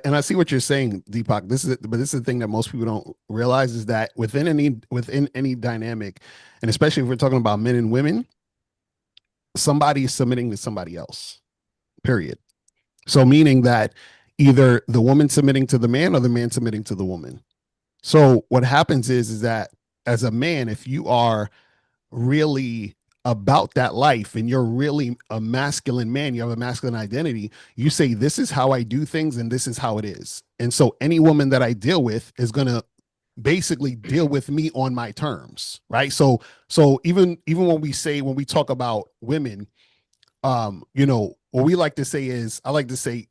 And I see what you're saying, Deepak. This is the thing that most people don't realize is that within any dynamic, and especially if we're talking about men and women, somebody is submitting to somebody else. Period. So meaning that either the woman submitting to the man or the man submitting to the woman. So what happens is that as a man, if you are really about that life and you're really a masculine man, you have a masculine identity, you say, this is how I do things and this is how it is. And so any woman that I deal with is going to basically deal with me on my terms, right? So even when we talk about women, what we like to say is, I like to say,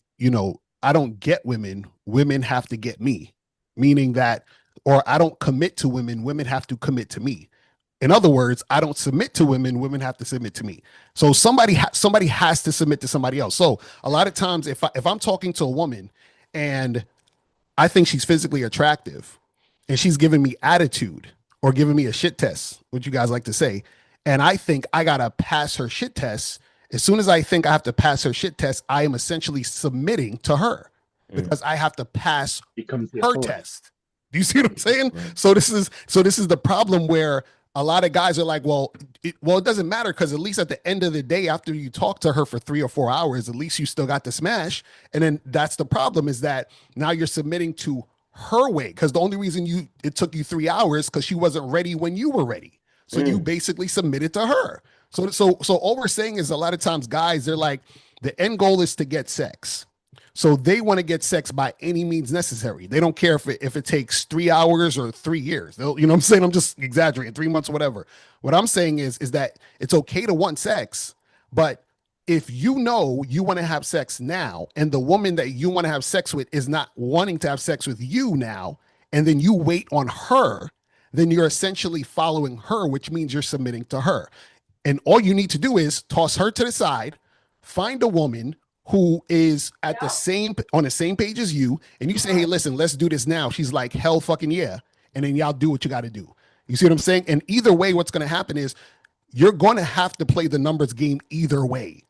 I don't get women, women have to get me, meaning that, or I don't commit to women, women have to commit to me. In other words, I don't submit to women, women have to submit to me. So somebody has to submit to somebody else. So a lot of times if I'm talking to a woman and I think she's physically attractive and she's giving me attitude or giving me a shit test, what you guys like to say, and I think I got to pass her shit test, as soon as I think I have to pass her shit test, I am essentially submitting to her Mm. because I have to pass Becomes the her authority. test. Do you see what I'm saying? Right. So this is the problem where a lot of guys are like, well, it doesn't matter because at least at the end of the day, after you talk to her for 3 or 4 hours, at least you still got the smash. And then that's the problem is that now you're submitting to her way because the only reason it took you 3 hours because she wasn't ready when you were ready. So you Mm. basically submitted to her. So all we're saying is a lot of times guys, they're like, the end goal is to get sex. So they want to get sex by any means necessary. They don't care if it takes 3 hours or 3 years. You know what I'm saying? I'm just exaggerating, 3 months, whatever. What I'm saying is that it's okay to want sex, but if you know you want to have sex now, and the woman that you want to have sex with is not wanting to have sex with you now, and then you wait on her, then you're essentially following her, which means you're submitting to her. And all you need to do is toss her to the side, find a woman who is at the same on the same page as you, and you say, "Hey, listen, let's do this now." She's like, "Hell fucking yeah." And then y'all do what you got to do. You see what I'm saying? And either way, what's going to happen is you're going to have to play the numbers game either way.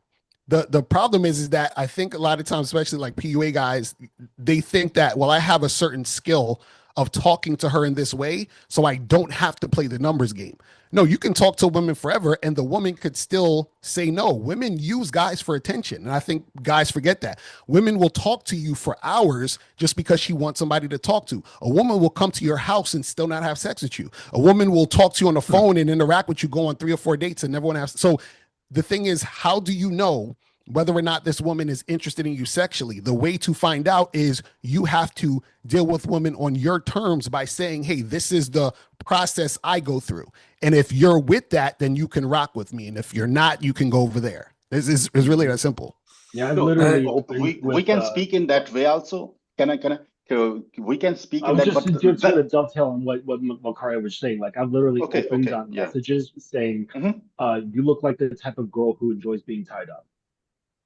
The problem is that I think a lot of times, especially like PUA guys, they think that, well, I have a certain skill of talking to her in this way, so I don't have to play the numbers game. No, you can talk to women forever, and the woman could still say no. Women use guys for attention, and I think guys forget that. Women will talk to you for hours just because she wants somebody to talk to. A woman will come to your house and still not have sex with you. A woman will talk to you on the phone and interact with you, go on 3 or 4 dates, and never want to have. So the thing is, how do you know whether or not this woman is interested in you sexually? The way to find out is you have to deal with women on your terms by saying, hey, this is the process I go through. And if you're with that, then you can rock with me. And if you're not, you can go over there. It's really that simple. Yeah, I've So literally opened we with can speak in that way also. We can speak I in was that, just but going to that dovetail on what Locario was saying. Like I've literally okay, opened okay, on yeah. messages saying, Hmm. you look like the type of girl who enjoys being tied up.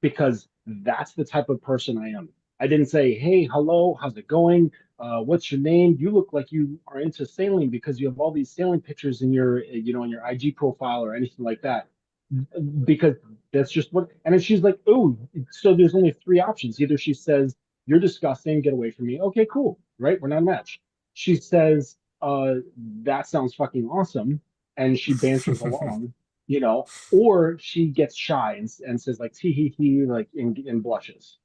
Because that's the type of person I am. I didn't say, hey, hello, how's it going? What's your name? You look like you are into sailing because you have all these sailing pictures in your, in your IG profile or anything like that. Because that's just what, and then she's like, oh, so there's only three options. Either she says, you're disgusting, get away from me. Okay, cool, right? We're not a match. She says, that sounds fucking awesome. And she banters along, or she gets shy and says like tee hee hee like and blushes.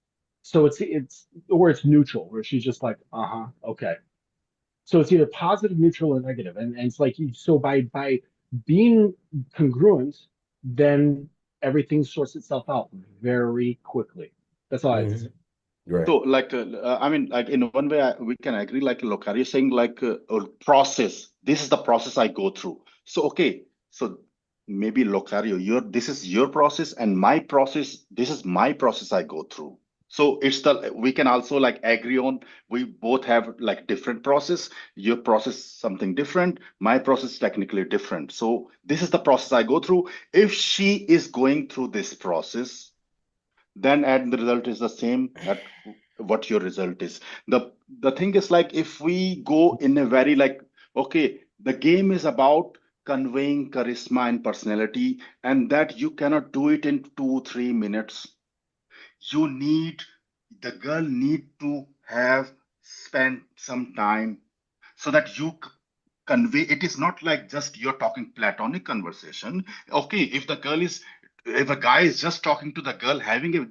So it's or it's neutral where she's just like uh-huh okay. So it's either positive, neutral, or negative, and it's like so by being congruent, then everything sorts itself out very quickly. That's all I have to say. Mhm. Right. So like I mean, like in one way we can agree, like Locario saying like a process. This is the process I go through. So okay, so maybe Locario, your this is your process and my process. This is my process I go through. So it's the we can also like agree on we both have like different process. Your process something different. My process technically different. So this is the process I go through. If she is going through this process, then and the result is the same at what your result is. The thing is like if we go in a very like okay, the game is about conveying charisma and personality, and that you cannot do it in 2 3 minutes. You need the girl need to have spent some time so that you convey. It is not like just you're talking platonic conversation. Okay, if a guy is just talking to the girl, having a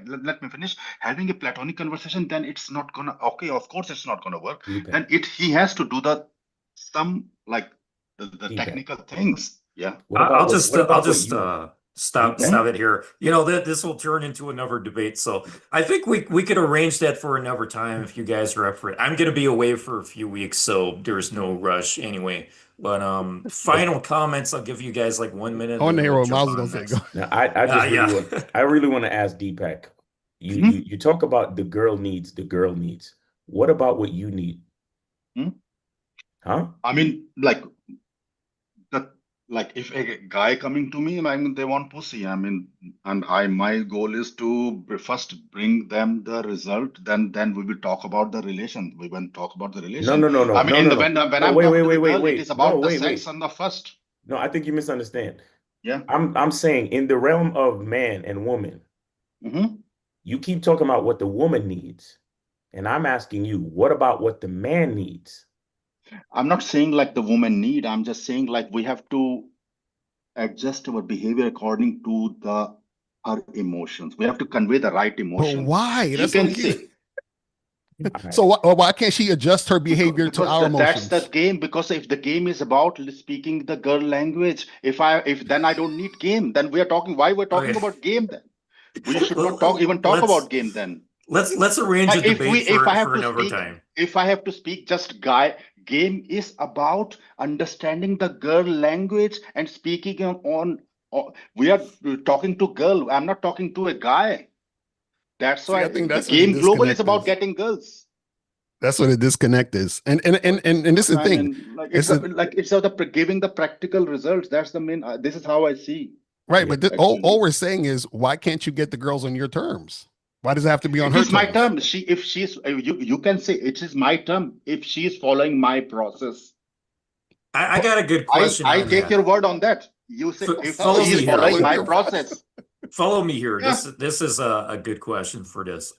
let me finish, having a platonic conversation, then it's not gonna, okay, of course it's not gonna work. Deepak. Then he has to do some like the Deepak. technical things. Yeah. I'll just stop Deepak. it here. That this will turn into another debate. So I think we could arrange that for another time if you guys are up for it. I'm going to be away for a few weeks, so there's no rush anyway. But final comments, I'll give you guys like 1 minute. I want to hear we'll what jump Miles on is going to next. say. Go. Now, I really want to ask Deepak. You talk about the girl needs. What about what you need? Huh? I mean, like if a guy coming to me, I mean, they want pussy. I mean, and my goal is to first bring them the result. Then we will talk about the relation. We will talk about the relation. No. I mean, when I'm talking to the girl, it is about the sex on the first. No, I think you misunderstand. Yeah. I'm saying in the realm of man and woman, you keep talking about what the woman needs. And I'm asking you, what about what the man needs? I'm not saying like the woman need. I'm just saying like we have to adjust our behavior according to her emotions. We have to convey the right emotions. But why? That's what say. So why can't she adjust her behavior to our emotions? That's the game. Because if the game is about speaking the girl language, if then I don't need game. Then we are talking. Why we're talking about game then? We should not talk about game then. Let's arrange a debate for another time. If I have to speak just game is about understanding the girl language and speaking on we are talking to girl. I'm not talking to a guy. That's why I think the game global is about getting girls. That's what a disconnect is. And this is the thing. It's about giving the practical results. That's the main. This is how I see. Right, but all we're saying is, why can't you get the girls on your terms? Why does it have to be on her terms? It's my term. You can say it is my term if she is following my process. I got a good question. I take your word on that. You say if she is following my process. Follow me here. Yeah. This is a good question for this.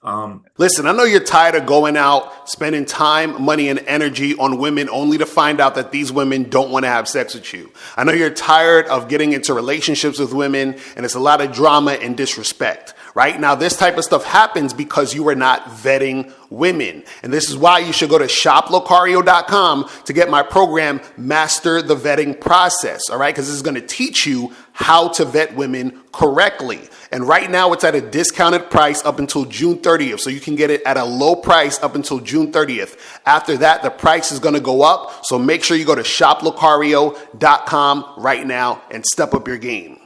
Listen, I know you're tired of going out, spending time, money, and energy on women only to find out that these women don't want to have sex with you. I know you're tired of getting into relationships with women, and it's a lot of drama and disrespect. Right now, this type of stuff happens because you are not vetting women. And this is why you should go to shoplocario.com to get my program, Master the Vetting Process. All right, because this is going to teach you how to vet women correctly. And right now it's at a discounted price up until June 30th. So you can get it at a low price up until June 30th. After that, the price is going to go up. So make sure you go to shoplocario.com right now and step up your game.